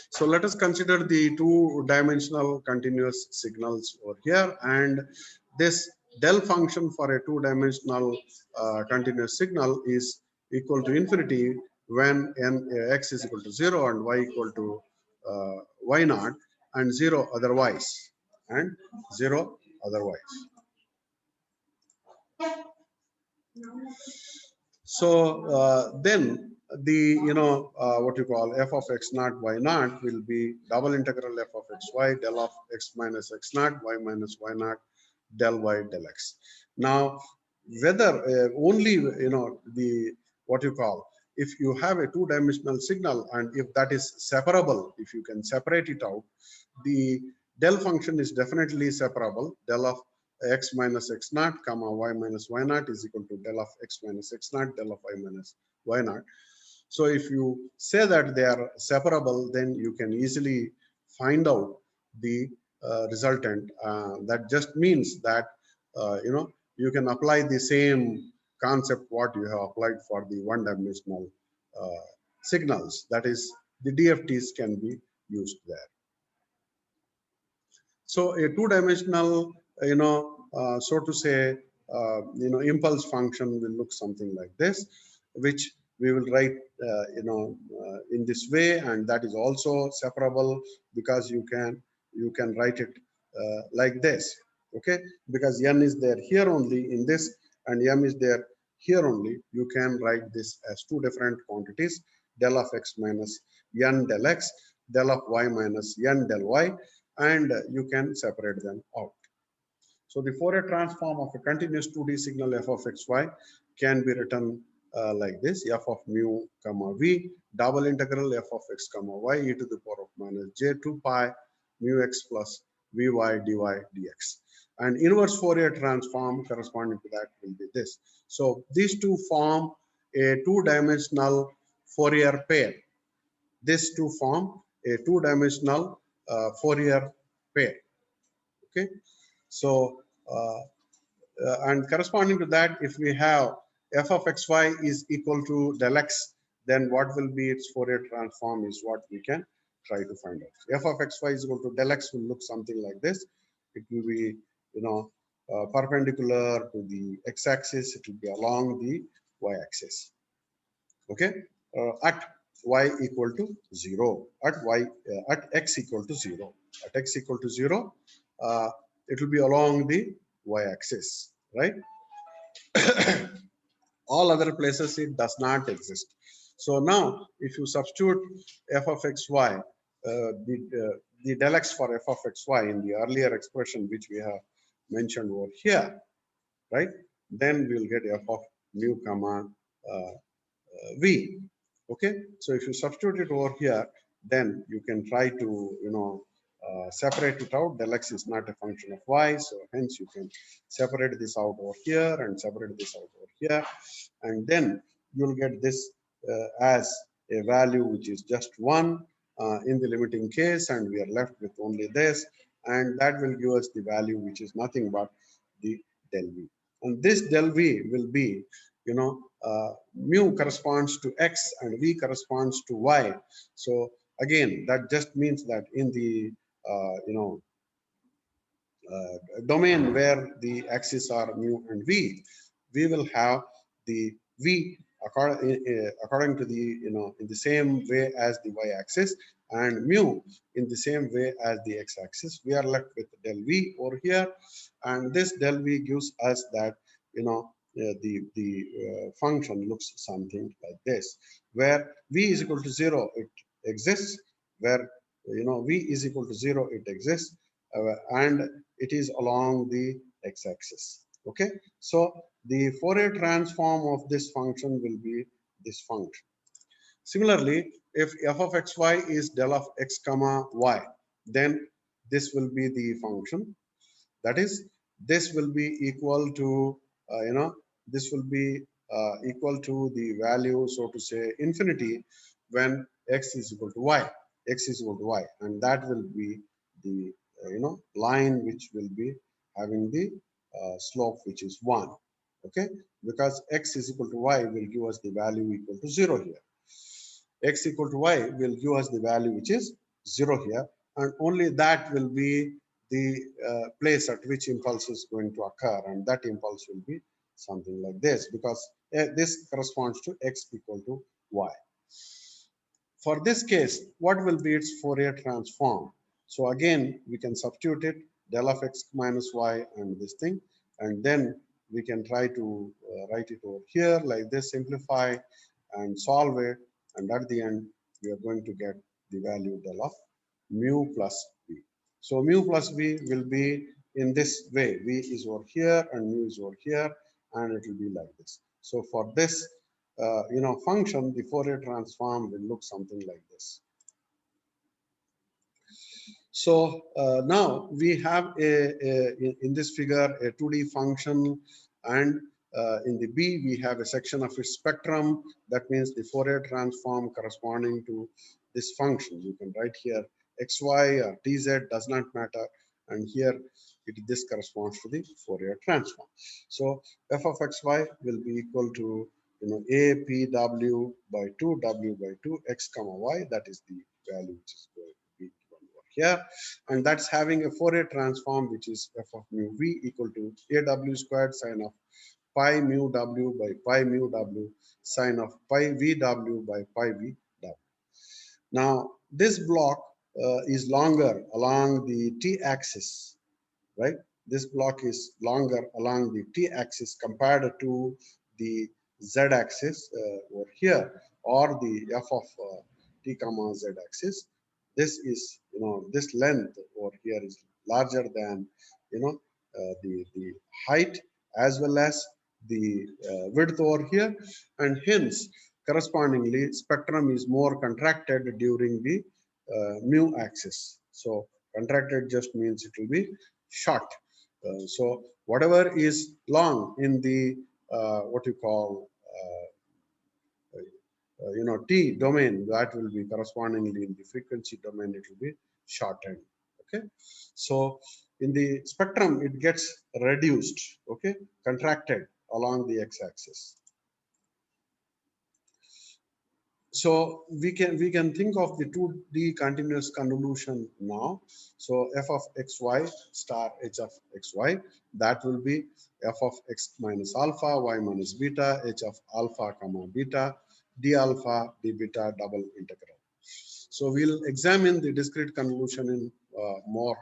So let us consider the two-dimensional continuous signals over here, and this del function for a two-dimensional continuous signal is equal to infinity when x is equal to 0 and y equal to y naught, and 0 otherwise, and 0 otherwise. So then the what you call f of x naught y naught will be double integral f of x y del of x minus x naught y minus y naught del y del x. Now whether only the what you call, if you have a two-dimensional signal and if that is separable, if you can separate it out, the del function is definitely separable. Del of x minus x naught comma y minus y naught is equal to del of x minus x naught del of y minus y naught. So if you say that they are separable, then you can easily find out the resultant. That just means that you can apply the same concept what you have applied for the one-dimensional signals. That is, the DFTs can be used there. So a two-dimensional, so to say, impulse function will look something like this, which we will write, in this way, and that is also separable because you can write it like this, okay? Because n is there here only in this, and m is there here only. You can write this as two different quantities: del of x minus n del x, del of y minus n del y, and you can separate them out. So the Fourier transform of a continuous 2D signal f of xy can be written like this: f of mu comma v double integral f of x comma y e to the power of minus j 2 pi mu x plus vy dy dx. And inverse Fourier transform corresponding to that will be this. So these two form a two-dimensional Fourier pair. These two form a two-dimensional Fourier pair. Okay, so and corresponding to that, if we have f of xy is equal to del x, then what will be its Fourier transform is what we can try to find out. F of xy is equal to del x will look something like this. It will be perpendicular to the x-axis. It will be along the y-axis. Okay, at y equal to 0, at x equal to 0, at x equal to 0, it will be along the y-axis, right? All other places it does not exist. So now if you substitute f of xy, the del x for f of xy in the earlier expression which we have mentioned over here, right, then we will get f of mu comma v. Okay, so if you substitute it over here, then you can try to separate it out. Del x is not a function of y, so hence you can separate this out over here and separate this out over here, and then you'll get this as a value which is just 1 in the limiting case, and we are left with only this, and that will give us the value which is nothing but the del v. And this del v will be, mu corresponds to x and v corresponds to y. So again, that just means that in the domain where the axes are mu and v, we will have the v according to the in the same way as the y-axis, and mu in the same way as the x-axis. We are left with del v over here, and this del v gives us that the function looks something like this, where v is equal to 0 it exists, where v is equal to 0 it exists, and it is along the x-axis. Okay, so the Fourier transform of this function will be this function. Similarly, if f of xy is del of x comma y, then this will be the function. That is, this will be equal to this will be equal to the value, so to say, infinity, when x is equal to y. X is equal to y, and that will be the line which will be having the slope which is 1. Okay, because x is equal to y will give us the value equal to 0 here. x equal to y will give us the value which is 0 here, and only that will be the place at which impulse is going to occur, and that impulse will be something like this, because this corresponds to x equal to y. For this case, what will be its Fourier transform? So again, we can substitute it, del of x minus y and this thing, and then we can try to write it over here like this, simplify and solve it, and at the end, we are going to get the value del of mu plus v. So mu plus v will be in this way. V is over here and mu is over here, and it will be like this. So for this function, the Fourier transform will look something like this. So now we have in this figure a 2D function, and in the B we have a section of its spectrum. That means the Fourier transform corresponding to this function. You can write here xy or tz, does not matter, and here this corresponds to the Fourier transform. So f of xy will be equal to a p w by 2 w by 2 x comma y. That is the value which is going to be given over here, and that's having a Fourier transform which is f of mu v equal to aw squared sine of pi mu w by pi mu w sine of pi v w by pi v w. Now this block is longer along the t-axis, right? This block is longer along the t-axis compared to the z-axis over here, or the f of t comma z-axis. This is, this length over here is larger than, the height as well as the width over here, and hence correspondingly spectrum is more contracted during the mu axis. So contracted just means it will be short. So whatever is long in the what you call t domain, that will be correspondingly in the frequency domain, it will be shortened. Okay, so in the spectrum it gets reduced, okay, contracted along the x-axis. So we can think of the 2D continuous convolution now. So f of xy star h of xy, that will be f of x minus alpha, y minus beta, h of alpha comma beta, d alpha d beta double integral. So we'll examine the discrete convolution in more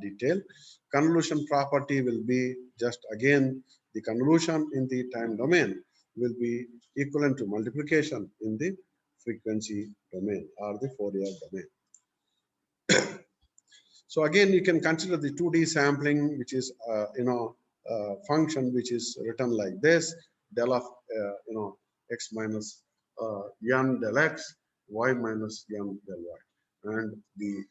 detail. Convolution property will be just again the convolution in the time domain will be equivalent to multiplication in the frequency domain or the Fourier domain. So again, you can consider the 2D sampling, which is function which is written like this: del of x minus n del x, y minus n del y, and the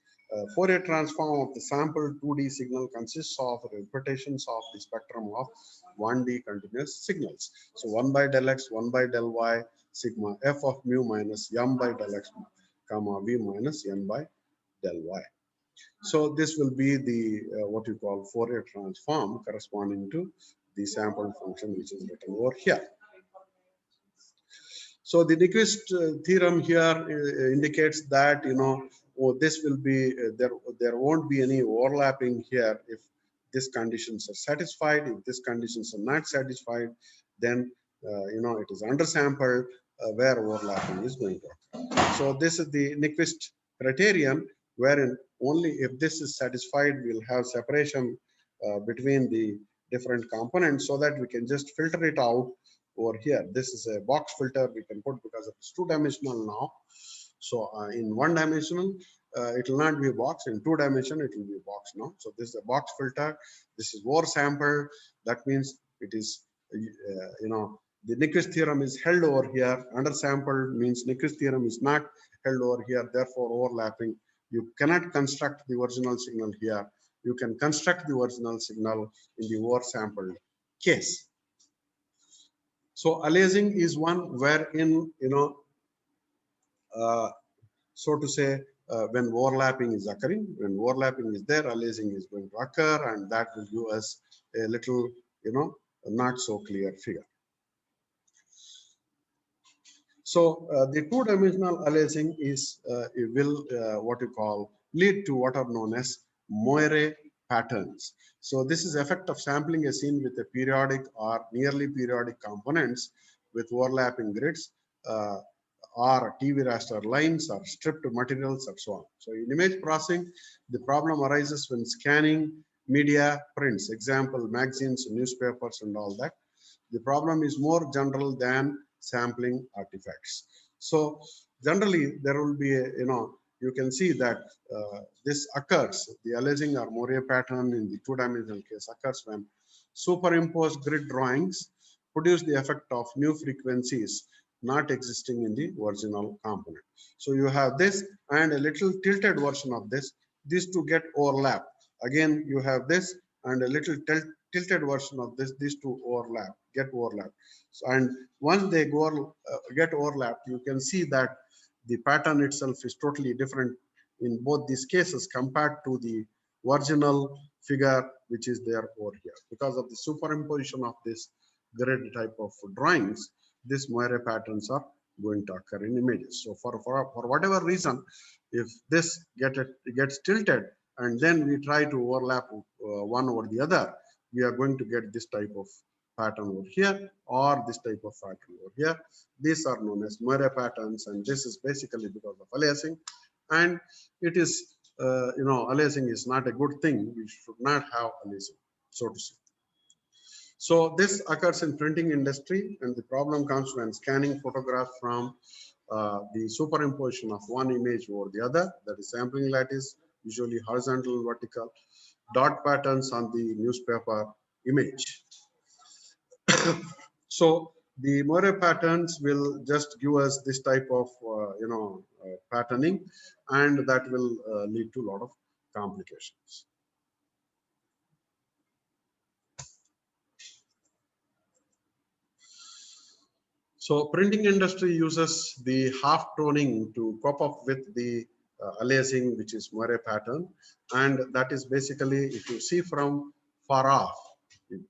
Fourier transform of the sample 2D signal consists of repetitions of the spectrum of 1D continuous signals. So 1 by del x, 1 by del y, sigma f of mu minus m by del x, comma v minus n by del y. So this will be the what you call Fourier transform corresponding to the sample function which is written over here. So the Nyquist theorem here indicates that this will be there won't be any overlapping here if these conditions are satisfied. If these conditions are not satisfied, then it is undersampled where overlapping is going to occur. So this is the Nyquist criterion, wherein only if this is satisfied, we'll have separation between the different components, so that we can just filter it out over here. This is a box filter we can put because it's two-dimensional now. So in one-dimensional, it will not be a box. In two-dimension, it will be a box now. So this is a box filter. This is oversampled. That means it is, the Nyquist theorem is held over here. Undersampled means Nyquist theorem is not held over here. Therefore, overlapping. You cannot construct the original signal here. You can construct the original signal in the oversampled case. So aliasing is one wherein, so to say, when overlapping is occurring, when overlapping is there, aliasing is going to occur, and that will give us a little, not so clear figure. So the two-dimensional aliasing is it will what you call lead to what are known as Moire patterns. So this is effect of sampling a scene with a periodic or nearly periodic components with overlapping grids, uh, or TV raster lines or stripped materials and so on. So in image processing, the problem arises when scanning media prints, example magazines, newspapers and all that. The problem is more general than sampling artifacts. So generally there will be a, you can see that this occurs, the aliasing or Moire pattern in the two-dimensional case occurs when superimposed grid drawings produce the effect of new frequencies not existing in the original component. So you have this and a little tilted version of this. These two get overlap. Again, you have this and a little tilted version of this. These two get overlap. So, and once they get overlapped, you can see that the pattern itself is totally different in both these cases compared to the original figure which is there over here. Because of the superimposition of this grid type of drawings, these Moire patterns are going to occur in images. So for whatever reason, if this gets tilted and then we try to overlap one over the other, we are going to get this type of pattern over here or this type of pattern over here. These are known as Moire patterns, and this is basically because of aliasing. And it is, aliasing is not a good thing. We should not have aliasing, so to say. So this occurs in printing industry, and the problem comes when scanning photographs from the superimposition of one image over the other, that is sampling lattice, usually horizontal, vertical, dot patterns on the newspaper image. So the Moire patterns will just give us this type of patterning, and that will lead to a lot of complications. So printing industry uses the half toning to cope up with the aliasing, which is Moire pattern, and that is basically, if you see from far off,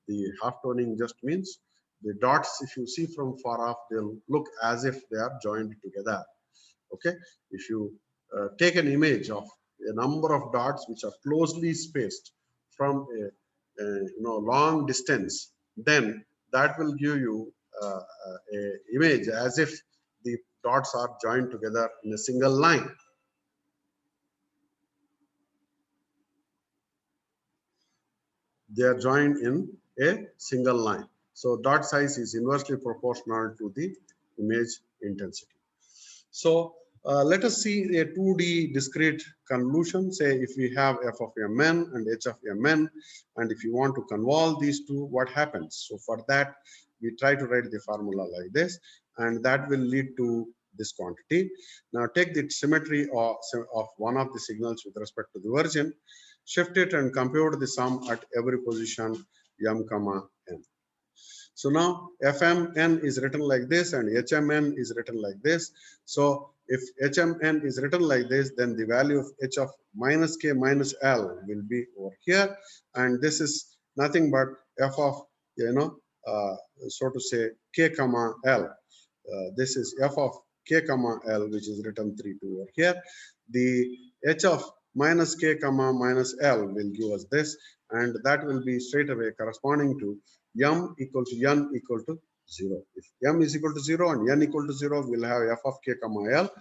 the half toning just means the dots, if you see from far off, they'll look as if they are joined together. Okay, if you take an image of a number of dots which are closely spaced from a long distance, then that will give you a image as if the dots are joined together in a single line. They are joined in a single line. So dot size is inversely proportional to the image intensity. So let us see a 2D discrete convolution. Say if we have f of mn and h of mn, and if you want to convolve these two, what happens? So for that, we try to write the formula like this, and that will lead to this quantity. Now take the symmetry of one of the signals with respect to the origin, shift it and compute the sum at every position m comma n. So now Fmn is written like this and Hmn is written like this. So if Hmn is written like this, then the value of h of minus k minus l will be over here. And this is nothing but f of, so to say, k comma l. This is f of k comma l, which is written 3 2 over here. The h of minus k comma minus l will give us this, and that will be straight away corresponding to m equal to n equal to 0. If m is equal to 0 and n equal to 0, we'll have f of k comma l,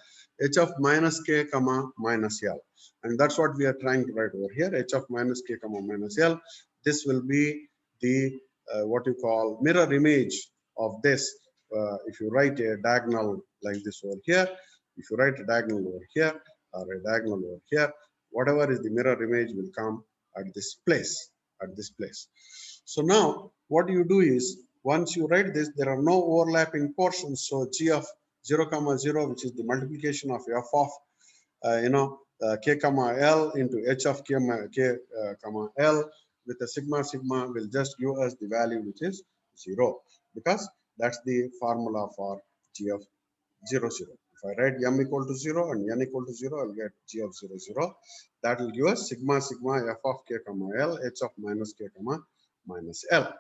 h of minus k comma minus l. And that's what we are trying to write over here, h of minus k comma minus l. This will be the what you call mirror image of this. If you write a diagonal like this over here, if you write a diagonal over here or a diagonal over here, whatever is the mirror image will come at this place, So now what you do is, once you write this, there are no overlapping portions. So g of 0 comma 0, which is the multiplication of f of k comma l into h of k comma l with a sigma sigma will just give us the value which is 0, because that's the formula for g of 0 0. If I write m equal to 0 and n equal to 0, I'll get g of 0 0. That will give us sigma sigma f of k comma l, h of minus k comma minus l.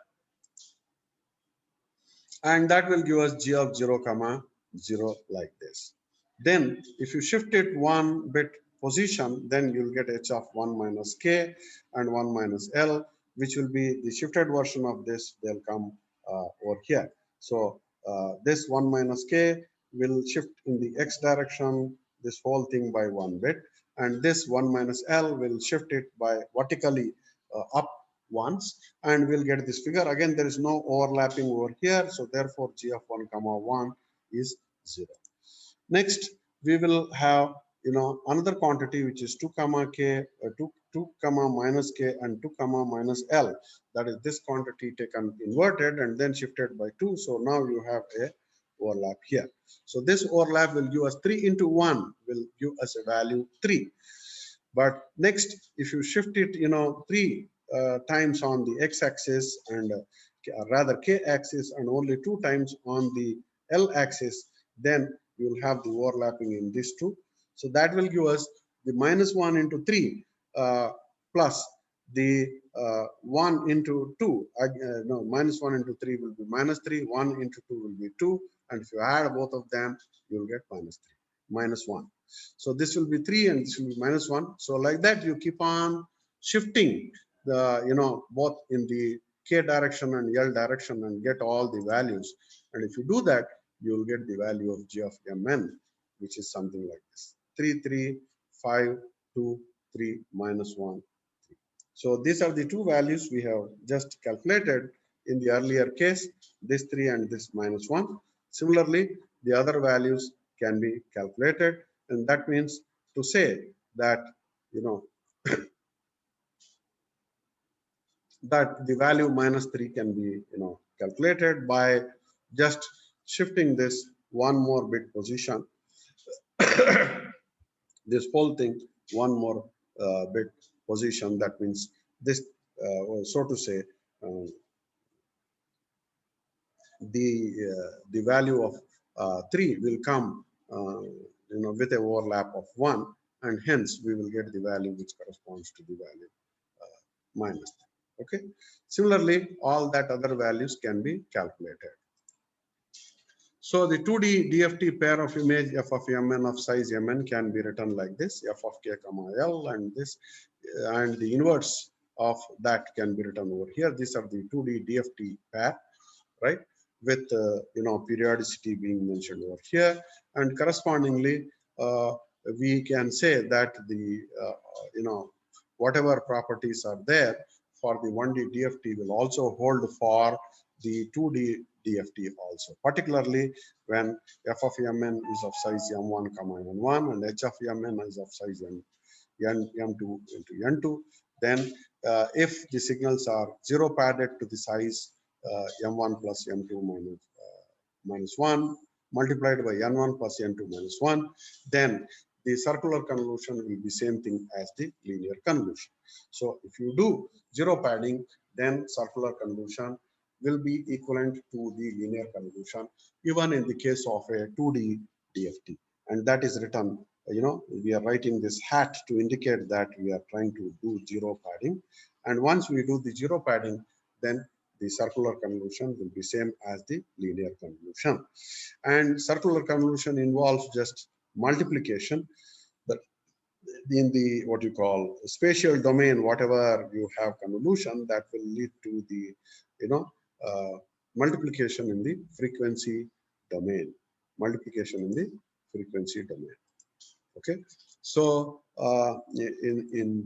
And that will give us g of 0 comma 0 like this. Then if you shift it one bit position, then you'll get h of 1 minus k and 1 minus l, which will be the shifted version of this. They'll come over here. So this 1 minus k will shift in the x direction, this whole thing by one bit, and this 1 minus l will shift it by vertically up once, and we'll get this figure. Again, there is no overlapping over here, so therefore g of 1 comma 1 is 0. Next, we will have another quantity which is 2 comma k, 2 comma minus k and 2 comma minus l. That is this quantity taken inverted and then shifted by 2. So now you have a overlap here. So this overlap will give us 3 into 1 will give us a value 3. But next, if you shift it, 3 times on the x-axis and rather k-axis and only 2 times on the l-axis, then you will have the overlapping in these two. So that will give us the minus 1 into 3 plus the 1 into 2. No, minus 1 into 3 will be minus 3, 1 into 2 will be 2, and if you add both of them, you will get minus 1. So this will be 3 and this will be minus 1. So like that, you keep on shifting the, both in the k direction and l direction and get all the values. And if you do that, you will get the value of g of mn, which is something like this: 3, 3, 5, 2, 3, minus 1, 3. So these are the two values we have just calculated in the earlier case, this 3 and this minus 1. Similarly, the other values can be calculated, and that means to say that that the value minus 3 can be calculated by just shifting this one more bit position, this whole thing one more bit position. That means this, so to say, the value of 3 will come with an overlap of 1, and hence we will get the value which corresponds to the value minus 3. Okay. Similarly, all that other values can be calculated. So the 2D DFT pair of image f of mn of size mn can be written like this: f of k comma l, and this and the inverse of that can be written over here. These are the 2D DFT pair, right, with periodicity being mentioned over here, and correspondingly we can say that the whatever properties are there for the 1D DFT will also hold for the 2D DFT also, particularly when f of mn is of size m1 comma n1 and h of mn is of size m2 into n2. Then if the signals are zero padded to the size m1 plus m2 minus 1 multiplied by n1 plus n2 minus 1, then the circular convolution will be same thing as the linear convolution. So if you do zero padding, then circular convolution will be equivalent to the linear convolution, even in the case of a 2D DFT. And that is written, we are writing this hat to indicate that we are trying to do zero padding. And once we do the zero padding, then the circular convolution will be same as the linear convolution. And circular convolution involves just multiplication. But in the what you call spatial domain, whatever you have convolution, that will lead to the multiplication in the frequency domain. Multiplication in the frequency domain. Okay. So in